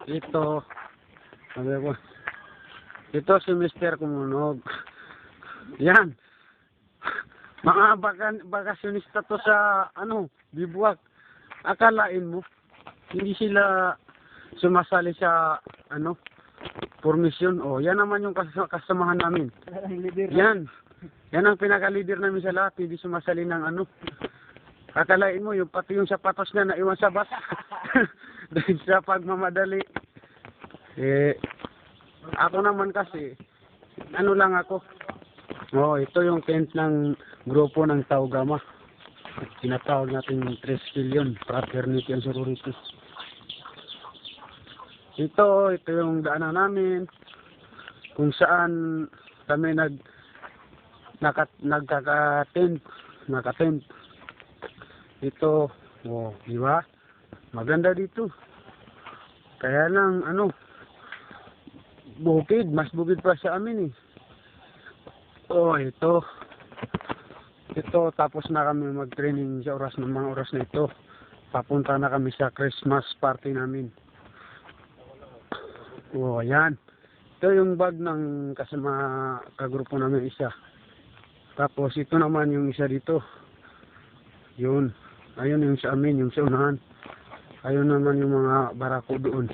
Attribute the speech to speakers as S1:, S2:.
S1: Ito, sabi ko, ito si Mr. Kumunog. Yan. Mga bakasyonista to sa, Bibuwak. Akalain mo, hindi sila sumasali sa, formisyon. O, yan naman yung kasamahan namin. Yan. Yan ang pinaka-leader namin sa lahat. Hindi sumasali ng Akalain mo, pati yung sapatos na naiwan sa bus. Dahil sa pagmamadali. Ako naman kasi, lang ako. Ito yung tent ng grupo ng Tau Gamma. Tinatawag natin 3 billion, fraternity and sorority. Ito yung daanan namin, kung saan kami nakatent. Ito, di ba? Maganda dito. Kaya lang, bukid, mas bukid pa sa amin eh. Ito, tapos na kami mag-training sa mga oras na ito. Papunta na kami sa Christmas party namin. Ayan. Ito yung bag ng kasama kagrupo namin isa. Tapos ito naman yung isa dito. Yun. Ayun yung sa amin, yung sa unahan. Ayun naman yung mga barako doon.